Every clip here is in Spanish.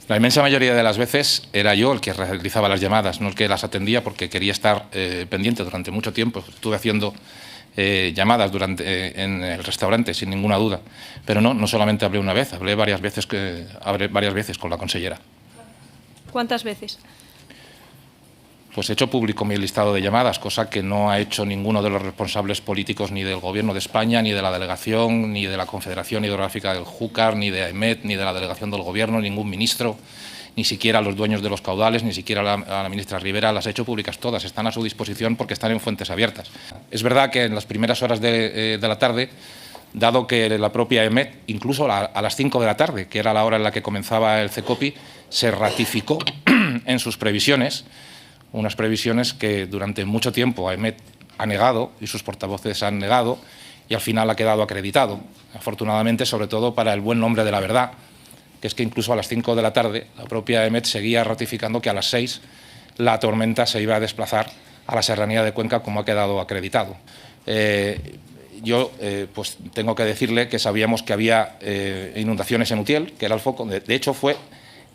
La inmensa mayoría de las veces era yo el que realizaba las llamadas, no el que las atendía, porque quería estar pendiente durante mucho tiempo. Estuve haciendo llamadas en el restaurante, sin ninguna duda. Pero no solamente hablé una vez, hablé varias veces con la consellera. ¿Cuántas veces? Pues he hecho público mi listado de llamadas, cosa que no ha hecho ninguno de los responsables políticos ni del Gobierno de España, ni de la delegación, ni de la Confederación Hidrográfica del Júcar, ni de AEMET, ni de la delegación del Gobierno, ningún ministro, ni siquiera los dueños de los caudales, ni siquiera a la ministra Rivera. Las he hecho públicas todas, están a su disposición porque están en fuentes abiertas. Es verdad que en las primeras horas de la tarde, dado que la propia AEMET, incluso a las 5 de la tarde, que era la hora en la que comenzaba el CECOPI, se ratificó en sus previsiones, unas previsiones que durante mucho tiempo AEMET ha negado y sus portavoces han negado, y al final ha quedado acreditado, afortunadamente, sobre todo para el buen nombre de la verdad, que es que incluso a las 5 de la tarde la propia AEMET seguía ratificando que a las 6 la tormenta se iba a desplazar a la serranía de Cuenca, como ha quedado acreditado. Yo pues tengo que decirle que sabíamos que había inundaciones en Utiel, que era el foco. De hecho, fue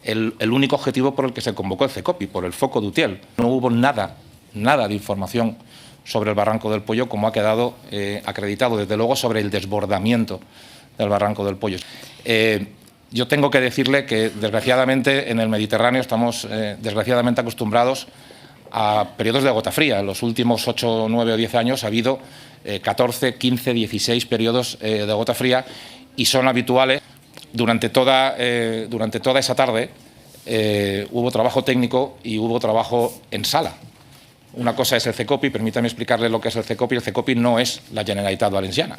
el único objetivo por el que se convocó el CECOPI, por el foco de Utiel. No hubo nada de información sobre el Barranco del Pollo, como ha quedado acreditado, desde luego sobre el desbordamiento del Barranco del Pollo. Yo tengo que decirle que, desgraciadamente, en el Mediterráneo estamos desgraciadamente acostumbrados a periodos de gota fría. En los últimos 8, 9 o 10 años ha habido 14, 15, 16 periodos de gota fría, y son habituales. Durante toda esa tarde hubo trabajo técnico y hubo trabajo en sala. Una cosa es el CECOPI, permítame explicarle lo que es el CECOPI. El CECOPI no es la Generalitat Valenciana.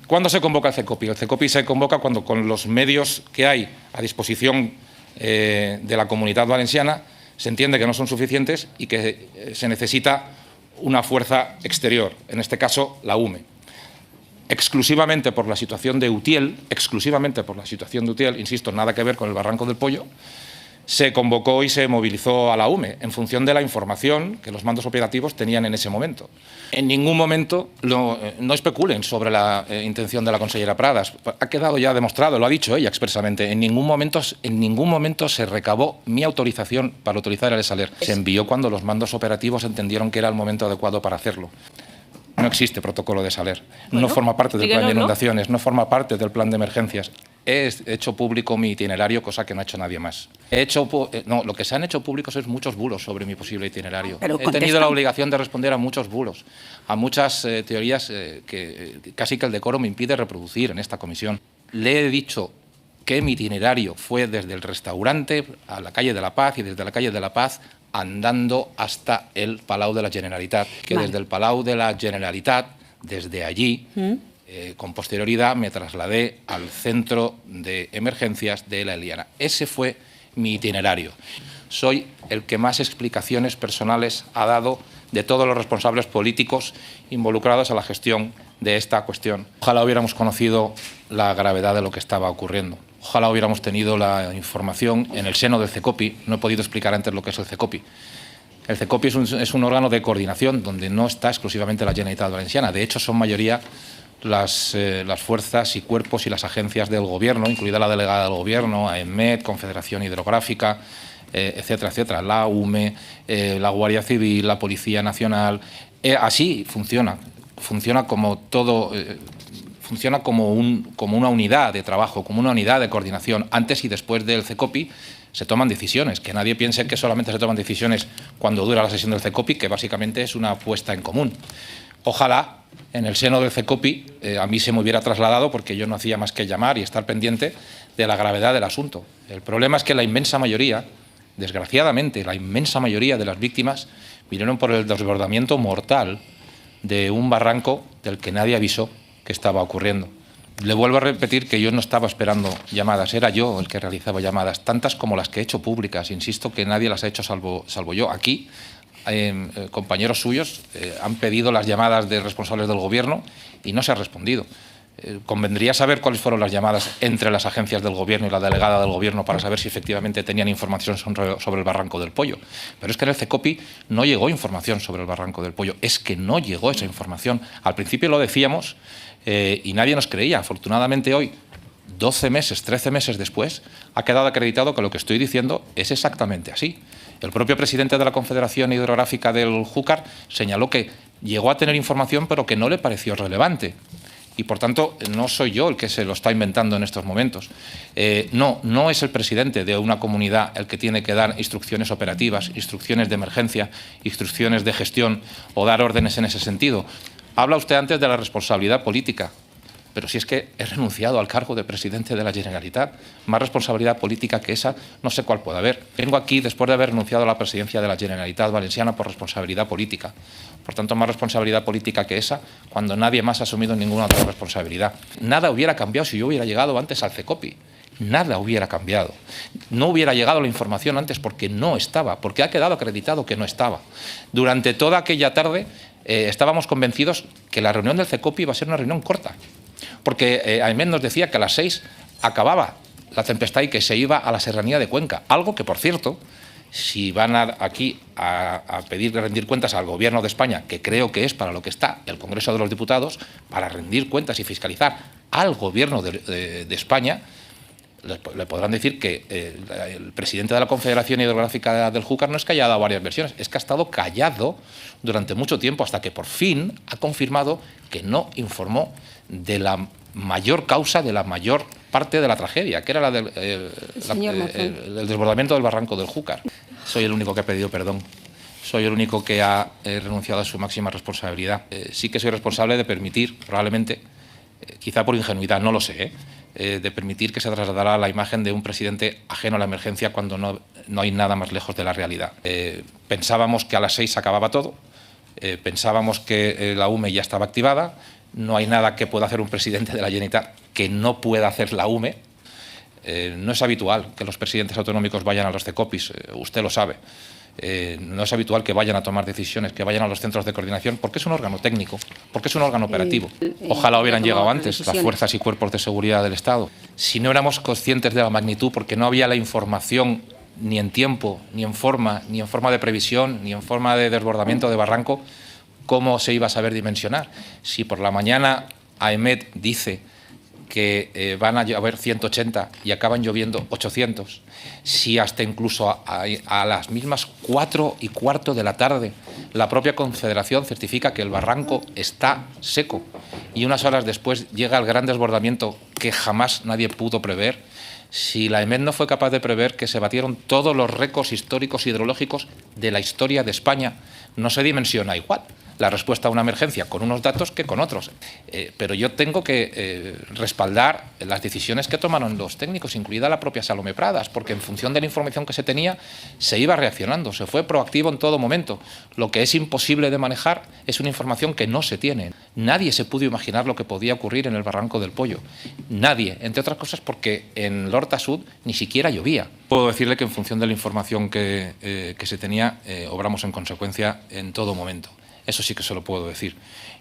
¿Cuándo se convoca el CECOPI? El CECOPI se convoca cuando, con los medios que hay a disposición de la Comunidad Valenciana, se entiende que no son suficientes y que se necesita una fuerza exterior, en este caso la UME. Exclusivamente por la situación de Utiel, insisto, nada que ver con el Barranco del Pollo, se convocó y se movilizó a la UME en función de la información que los mandos operativos tenían en ese momento. En ningún momento no especulen sobre la intención de la consellera Pradas. Ha quedado ya demostrado, lo ha dicho ella expresamente, en ningún momento se recabó mi autorización para utilizar el Saler. Se envió cuando los mandos operativos entendieron que era el momento adecuado para hacerlo. No existe protocolo de Saler, no forma parte del plan de inundaciones, no forma parte del plan de emergencias. He hecho público mi itinerario, cosa que no ha hecho nadie más. Lo que se han hecho públicos es muchos bulos sobre mi posible itinerario. He tenido la obligación de responder a muchos bulos, a muchas teorías que casi que el decoro me impide reproducir en esta comisión. Le he dicho que mi itinerario fue desde el restaurante a la calle de la Paz y desde la calle de la Paz andando hasta el Palau de la Generalitat, que desde el Palau de la Generalitat, desde allí, con posterioridad, me trasladé al centro de emergencias de La Eliana. Ese fue mi itinerario. Soy el que más explicaciones personales ha dado de todos los responsables políticos involucrados a la gestión de esta cuestión. Ojalá hubiéramos conocido la gravedad de lo que estaba ocurriendo. Ojalá hubiéramos tenido la información en el seno del CECOPI. No he podido explicar antes lo que es el CECOPI. El CECOPI es un órgano de coordinación donde no está exclusivamente la Generalitat Valenciana. De hecho, son mayoría las fuerzas y cuerpos y las agencias del Gobierno, incluida la delegada del Gobierno, AEMET, Confederación Hidrográfica, etcétera, etcétera, la UME, la Guardia Civil, la Policía Nacional. Así funciona. Funciona como todo. Funciona como una unidad de trabajo, como una unidad de coordinación. Antes y después del CECOPI se toman decisiones. Que nadie piense que solamente se toman decisiones cuando dura la sesión del CECOPI, que básicamente es una puesta en común. Ojalá en el seno del CECOPI a mí se me hubiera trasladado, porque yo no hacía más que llamar y estar pendiente de la gravedad del asunto. El problema es que la inmensa mayoría, desgraciadamente, la inmensa mayoría de las víctimas vinieron por el desbordamiento mortal de un barranco del que nadie avisó que estaba ocurriendo. Le vuelvo a repetir que yo no estaba esperando llamadas, era yo el que realizaba llamadas, tantas como las que he hecho públicas. Insisto que nadie las ha hecho salvo yo. Aquí, compañeros suyos han pedido las llamadas de responsables del Gobierno y no se ha respondido. Convendría saber cuáles fueron las llamadas entre las agencias del Gobierno y la delegada del Gobierno para saber si efectivamente tenían información sobre el Barranco del Pollo. Pero es que en el CECOPI no llegó información sobre el Barranco del Pollo. Es que no llegó esa información. Al principio lo decíamos y nadie nos creía. Afortunadamente hoy 12 meses, 13 meses después, ha quedado acreditado que lo que estoy diciendo es exactamente así. El propio presidente de la Confederación Hidrográfica del Júcar señaló que llegó a tener información, pero que no le pareció relevante. Y, por tanto, no soy yo el que se lo está inventando en estos momentos. No es el presidente de una comunidad el que tiene que dar instrucciones operativas, instrucciones de emergencia, instrucciones de gestión o dar órdenes en ese sentido. Habla usted antes de la responsabilidad política. Pero si es que he renunciado al cargo de presidente de la Generalitat, más responsabilidad política que esa no sé cuál puede haber. Vengo aquí después de haber renunciado a la presidencia de la Generalitat Valenciana por responsabilidad política. Por tanto, más responsabilidad política que esa cuando nadie más ha asumido ninguna otra responsabilidad. Nada hubiera cambiado si yo hubiera llegado antes al CECOPI. Nada hubiera cambiado. No hubiera llegado la información antes porque no estaba, porque ha quedado acreditado que no estaba. Durante toda aquella tarde estábamos convencidos que la reunión del CECOPI iba a ser una reunión corta. Porque Aymed nos decía que a las 6 acababa la tempestad y que se iba a la serranía de Cuenca. Algo que, por cierto, si van aquí a pedir rendir cuentas al Gobierno de España, que creo que es para lo que está el Congreso de los Diputados, para rendir cuentas y fiscalizar al Gobierno de España, le podrán decir que el presidente de la Confederación Hidrográfica del Júcar no es que haya dado varias versiones, es que ha estado callado durante mucho tiempo hasta que por fin ha confirmado que no informó de la mayor causa, de la mayor parte de la tragedia, que era la del el desbordamiento del barranco del Júcar. Soy el único que ha pedido perdón. Soy el único que ha renunciado a su máxima responsabilidad. Sí que soy responsable de permitir, probablemente, quizá por ingenuidad, no lo sé, de permitir que se trasladara la imagen de un presidente ajeno a la emergencia cuando no hay nada más lejos de la realidad. Pensábamos que a las 6 acababa todo, pensábamos que la UME ya estaba activada, no hay nada que pueda hacer un presidente de la Generalitat que no pueda hacer la UME. No es habitual que los presidentes autonómicos vayan a los CECOPIs, usted lo sabe. No es habitual que vayan a tomar decisiones, que vayan a los centros de coordinación, porque es un órgano técnico, porque es un órgano operativo. Ojalá hubieran llegado antes las fuerzas y cuerpos de seguridad del Estado. Si no éramos conscientes de la magnitud, porque no había la información ni en tiempo, ni en forma de previsión, ni en forma de desbordamiento de barranco, ¿cómo se iba a saber dimensionar? Si por la mañana Aymed dice que van a llover 180 y acaban lloviendo 800, si hasta incluso a las mismas 4:15 de la tarde la propia Confederación certifica que el barranco está seco y unas horas después llega el gran desbordamiento que jamás nadie pudo prever, si la Aymed no fue capaz de prever que se batieron todos los récords históricos hidrológicos de la historia de España, no se dimensiona igual la respuesta a una emergencia con unos datos que con otros. Pero yo tengo que respaldar las decisiones que tomaron los técnicos, incluida la propia Salomé Pradas, porque en función de la información que se tenía, se iba reaccionando, se fue proactivo en todo momento. Lo que es imposible de manejar es una información que no se tiene. Nadie se pudo imaginar lo que podía ocurrir en el Barranco del Pollo. Nadie, entre otras cosas porque en L'Horta Sud ni siquiera llovía. Puedo decirle que en función de la información que se tenía, obramos en consecuencia en todo momento. Eso sí que se lo puedo decir.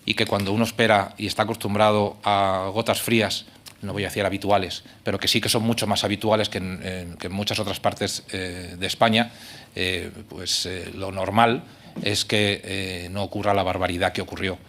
Y que cuando uno espera y está acostumbrado a gotas frías, no voy a decir habituales, pero que sí que son mucho más habituales que en muchas otras partes de España, lo normal es que no ocurra la barbaridad que ocurrió.